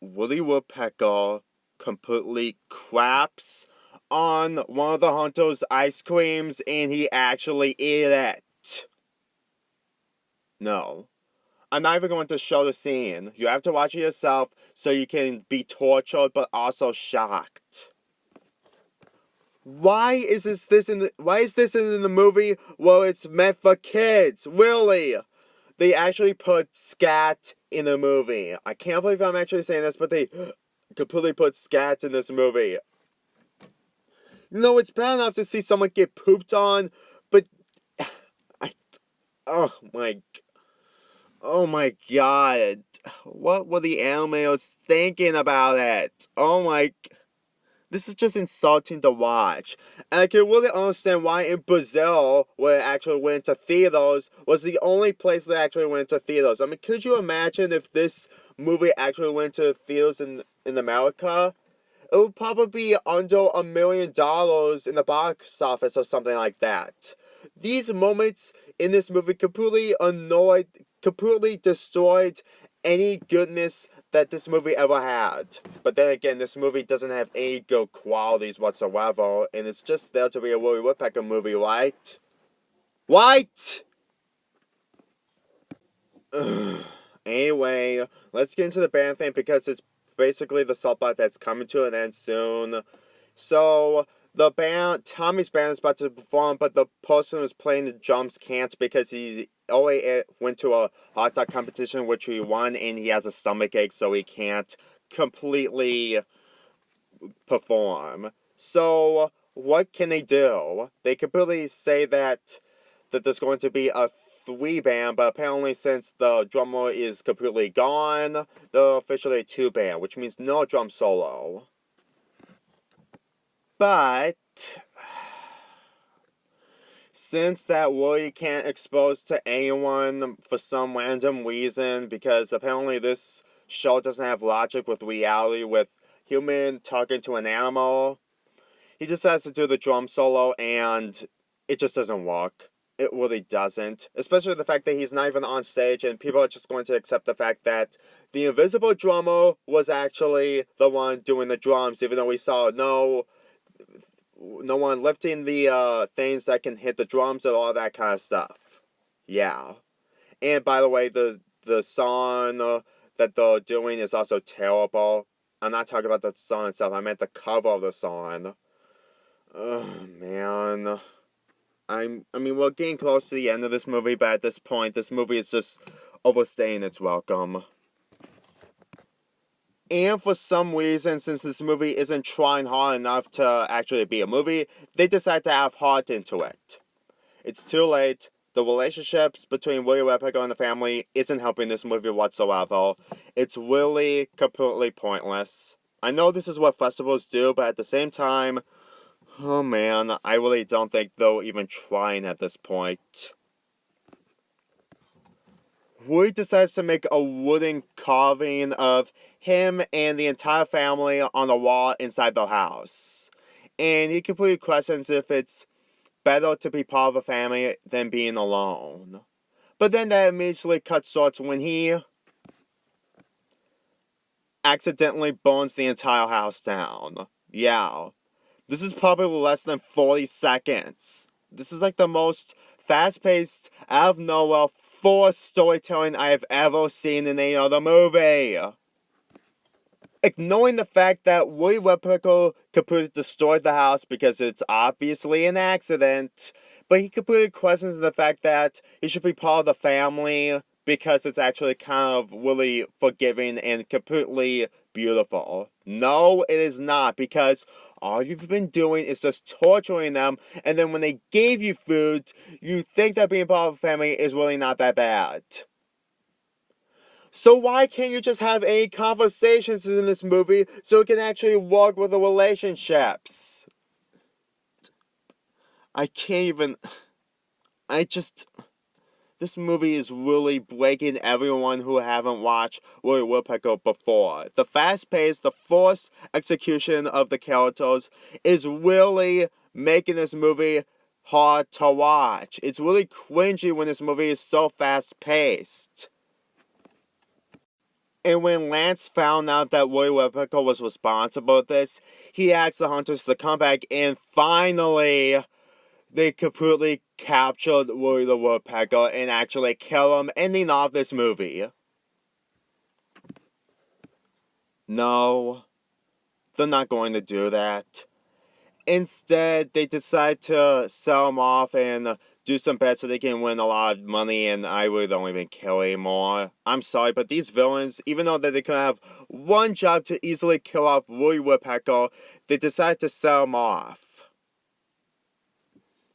Woody Woodpecker completely craps on one of the hunter's ice creams and he actually ate it. No. I'm not even going to show the scene. You have to watch it yourself so you can be tortured but also shocked. Why is this in the movie? Well, it's meant for kids. Really? They actually put scat in the movie. I can't believe I'm actually saying this, but they completely put scat in this movie. No, it's bad enough to see someone get pooped on, but I oh my oh my god. What were the animators thinking about it? Oh my, this is just insulting to watch. And I can really understand why in Brazil, where it actually went to theaters, was the only place that actually went to theaters. I mean, could you imagine if this movie actually went to theaters in America? It would probably be under $1 million in the box office or something like that. These moments in this movie completely destroyed any goodness that this movie ever had. But then again, this movie doesn't have any good qualities whatsoever, and it's just there to be a Woody Woodpecker movie, right? Right? Anyway, let's get into the band thing because it's basically the subplot that's coming to an end soon. So, Tommy's band is about to perform, but the person who's playing the drums can't because he only went to a hot dog competition which he won and he has a stomach ache, so he can't completely perform. So, what can they do? They completely say that there's going to be a three band, but apparently since the drummer is completely gone, they're officially a two band, which means no drum solo. But since that Woody can't expose to anyone for some random reason, because apparently this show doesn't have logic with reality with human talking to an animal, he decides to do the drum solo and it just doesn't work. It really doesn't. Especially the fact that he's not even on stage and people are just going to accept the fact that the invisible drummer was actually the one doing the drums, even though we saw no one lifting the things that can hit the drums and all that kind of stuff. Yeah. And by the way, the song that they're doing is also terrible. I'm not talking about the song itself, I meant the cover of the song. Oh, man. I mean, we're getting close to the end of this movie, but at this point, this movie is just overstaying its welcome. And for some reason, since this movie isn't trying hard enough to actually be a movie, they decide to have heart into it. It's too late. The relationships between Woody Woodpecker and the family isn't helping this movie whatsoever. It's really completely pointless. I know this is what festivals do, but at the same time, oh man, I really don't think they're even trying at this point. Woody decides to make a wooden carving of him and the entire family on a wall inside the house. And he completely questions if it's better to be part of a family than being alone. But then that immediately cuts short when he accidentally burns the entire house down. Yeah. This is probably less than 40 seconds. This is like the most fast-paced, out of nowhere, forced storytelling I have ever seen in any other movie. Ignoring the fact that Woody Woodpecker completely destroyed the house because it's obviously an accident, but he completely questions the fact that he should be part of the family because it's actually kind of really forgiving and completely beautiful. No, it is not, because all you've been doing is just torturing them, and then when they gave you food, you think that being part of a family is really not that bad. So why can't you just have any conversations in this movie so it can actually work with the relationships? I can't even... I just... This movie is really breaking everyone who haven't watched Woody Woodpecker before. The fast pace, the forced execution of the characters is really making this movie hard to watch. It's really cringy when this movie is so fast paced. And when Lance found out that Woody Woodpecker was responsible for this, he asked the hunters to come back, and finally, they completely captured Woody the Woodpecker and actually kill him, ending off this movie. No, they're not going to do that. Instead, they decide to sell him off and do some bets so they can win a lot of money, and I really don't even kill anymore. I'm sorry, but these villains, even though they could have one job to easily kill off Woody Woodpecker, they decide to sell him off.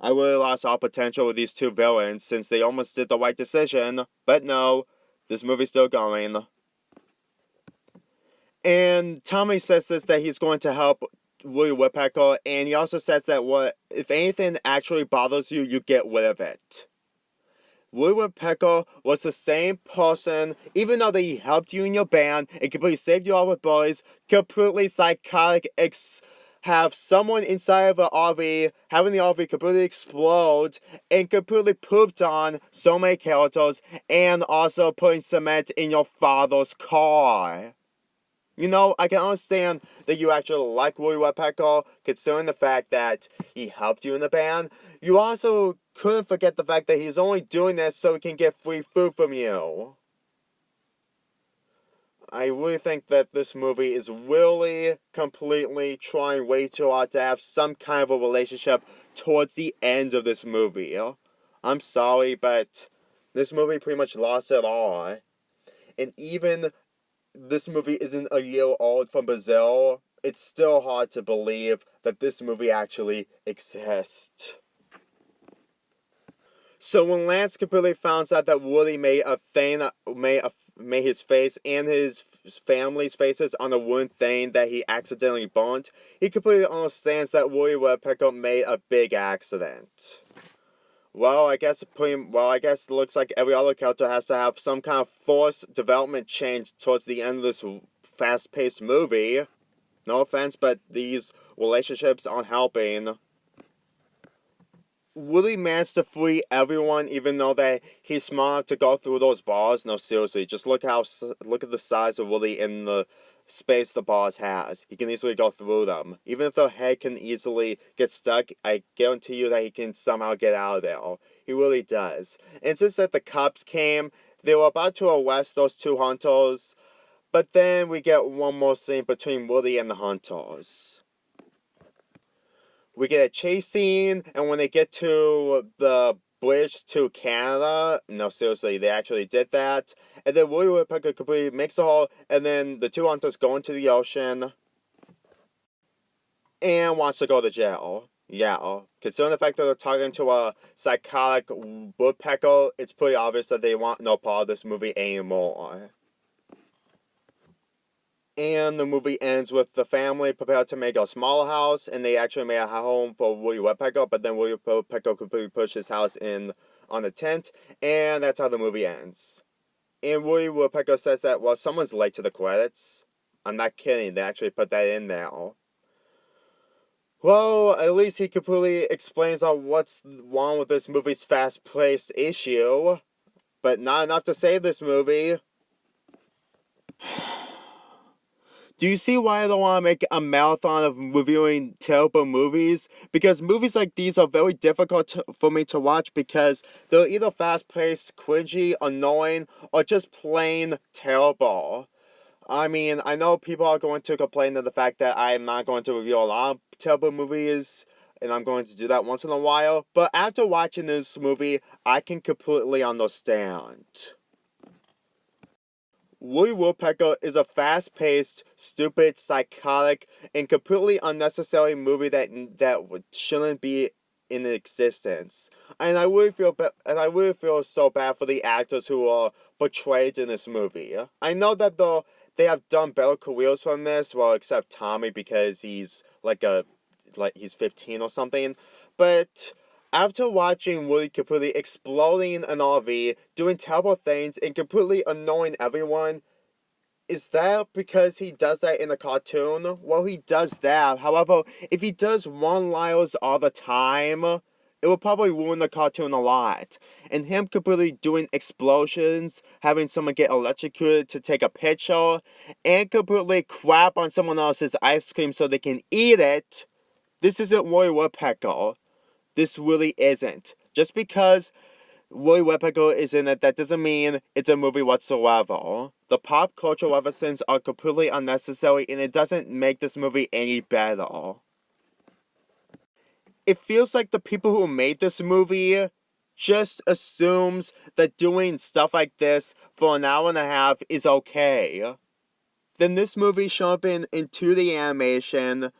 I really lost all potential with these two villains since they almost did the right decision, but no, this movie's still going. And Tommy says this, that he's going to help Woody Woodpecker, and he also says that if anything actually bothers you, you get rid of it. Woody Woodpecker was the same person, even though that he helped you in your band and completely saved you all with bullies, completely psychotic, have someone inside of an RV, having the RV completely explode, and completely pooped on so many characters, and also putting cement in your father's car. You know, I can understand that you actually like Woody Woodpecker, considering the fact that he helped you in the band. You also couldn't forget the fact that he's only doing this so he can get free food from you. I really think that this movie is really completely trying way too hard to have some kind of a relationship towards the end of this movie. I'm sorry, but this movie pretty much lost it all. And even this movie isn't a year old from Brazil, it's still hard to believe that this movie actually exists. So when Lance completely found out that Woody made his face and his family's faces on a wooden thing that he accidentally burnt, he completely understands that Woody Woodpecker made a big accident. Well, I guess it looks like every other character has to have some kind of forced development change towards the end of this fast-paced movie. No offense, but these relationships aren't helping. Woody managed to free everyone, even though that he's smart enough to go through those bars. No, seriously, just look at the size of Woody in the space the bars has. He can easily go through them. Even if the head can easily get stuck, I guarantee you that he can somehow get out of there. He really does. And since that the cops came, they were about to arrest those two hunters, but then we get one more scene between Woody and the hunters. We get a chase scene, and when they get to the bridge to Canada, no, seriously, they actually did that. And then Woody Woodpecker completely makes a hole, and then the two hunters go into the ocean and wants to go to jail. Yeah, considering the fact that they're talking to a psychotic woodpecker, it's pretty obvious that they want no part of this movie anymore. And the movie ends with the family prepared to make a smaller house, and they actually made a home for Woody Woodpecker, but then Woody Woodpecker completely pushed his house in on a tent, and that's how the movie ends. And Woody Woodpecker says that, well, someone's late to the credits. I'm not kidding, they actually put that in there. Well, at least he completely explains on what's wrong with this movie's fast-paced issue, but not enough to save this movie. Do you see why I don't want to make a marathon of reviewing terrible movies? Because movies like these are very difficult for me to watch because they're either fast-paced, cringy, annoying, or just plain terrible. I mean, I know people are going to complain of the fact that I'm not going to review a lot of terrible movies, and I'm going to do that once in a while, but after watching this movie, I can completely understand. Woody Woodpecker is a fast-paced, stupid, psychotic, and completely unnecessary movie that shouldn't be in existence. And I really feel so bad for the actors who are portrayed in this movie. I know that they have done better careers from this, well, except Tommy because he's he's 15 or something, but after watching Woody completely exploding an RV, doing terrible things, and completely annoying everyone, is that because he does that in a cartoon? Well, he does that. However, if he does one-liners all the time, it would probably ruin the cartoon a lot. And him completely doing explosions, having someone get electrocuted to take a picture, and completely crap on someone else's ice cream so they can eat it. This isn't Roy Woodpecker. This really isn't. Just because Roy Woodpecker is in it, that doesn't mean it's a movie whatsoever. The pop culture references are completely unnecessary, and it doesn't make this movie any better. It feels like the people who made this movie just assumes that doing stuff like this for an hour and a half is okay. Then this movie should have been in 2D animation,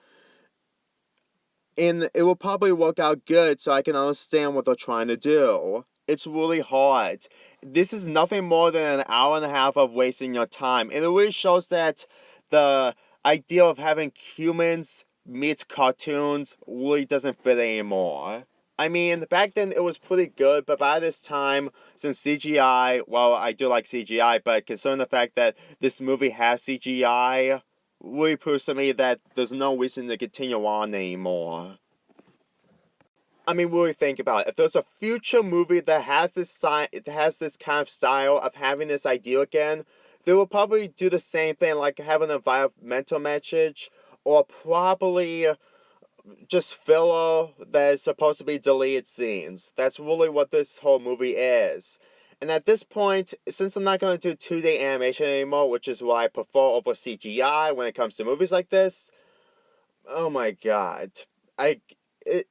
and it will probably work out good so I can understand what they're trying to do. It's really hard. This is nothing more than an hour and a half of wasting your time, and it really shows that the idea of having humans meet cartoons really doesn't fit anymore. I mean, back then it was pretty good, but by this time, since CGI, well, I do like CGI, but considering the fact that this movie has CGI, really proves to me that there's no reason to continue on anymore. I mean, really think about it. If there's a future movie that has this kind of style of having this idea again, they will probably do the same thing, like have an environmental message, or probably just filler that is supposed to be deleted scenes. That's really what this whole movie is. And at this point, since I'm not going to do 2D animation anymore, which is what I prefer over CGI when it comes to movies like this, oh my god.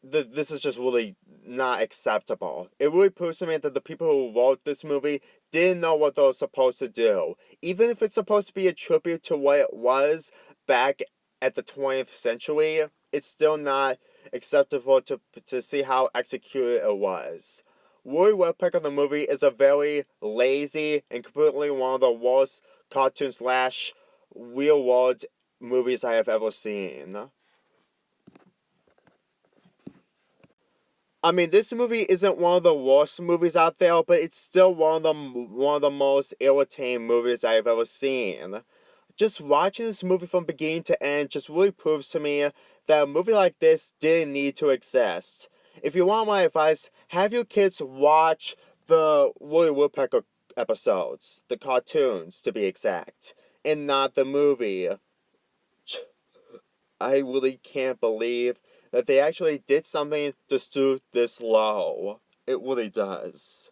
This is just really not acceptable. It really proves to me that the people who wrote this movie didn't know what they were supposed to do. Even if it's supposed to be a tribute to what it was back at the 20th century, it's still not acceptable to see how executed it was. Roy Woodpecker the movie is a very lazy and completely one of the worst cartoon slash real world movies I have ever seen. I mean, this movie isn't one of the worst movies out there, but it's still one of the most irritating movies I've ever seen. Just watching this movie from beginning to end just really proves to me that a movie like this didn't need to exist. If you want my advice, have your kids watch the Woody Woodpecker episodes, the cartoons to be exact, and not the movie. I really can't believe that they actually did something to stoop this low. It really does.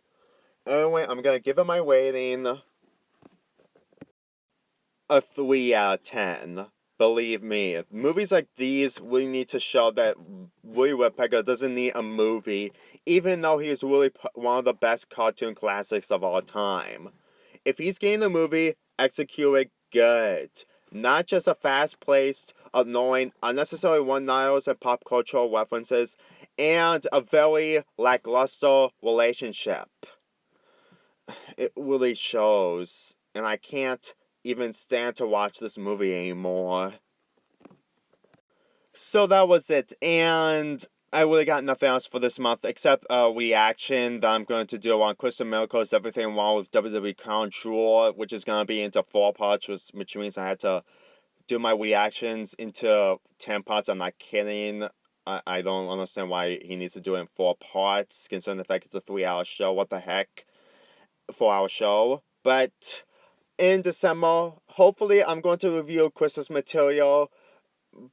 Anyway, I'm gonna give it my rating a 3 out of 10. Believe me, movies like these really need to show that Woody Woodpecker doesn't need a movie, even though he is really one of the best cartoon classics of all time. If he's getting the movie, execute it good. Not just a fast-paced, annoying, unnecessary one-liners and pop cultural references, and a very lackluster relationship. It really shows, and I can't even stand to watch this movie anymore. So that was it, and I really got nothing else for this month except a reaction that I'm going to do on Crystal Miracles Everything Wrong with WWE Crown Jewel, which is going to be into 4 parts, which means I had to do my reactions into 10 parts. I'm not kidding. I don't understand why he needs to do it in 4 parts, considering the fact it's a 3-hour show. What the heck? 4-hour show. But in December, hopefully I'm going to review Christmas material.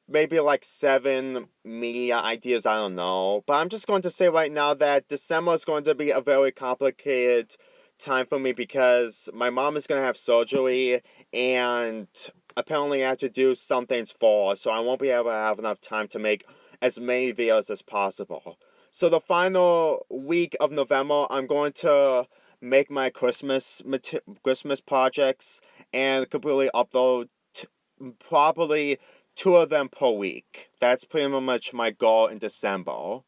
Maybe like 7 media ideas, I don't know. But I'm just going to say right now that December is going to be a very complicated time for me because my mom is going to have surgery and apparently I have to do some things for her, so I won't be able to have enough time to make as many videos as possible. So the final week of November, I'm going to make my Christmas projects and completely upload probably 2 of them per week. That's pretty much my goal in December.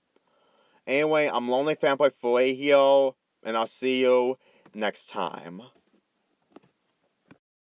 Anyway, I'm Lonely Fanboy 4 here, and I'll see you next time.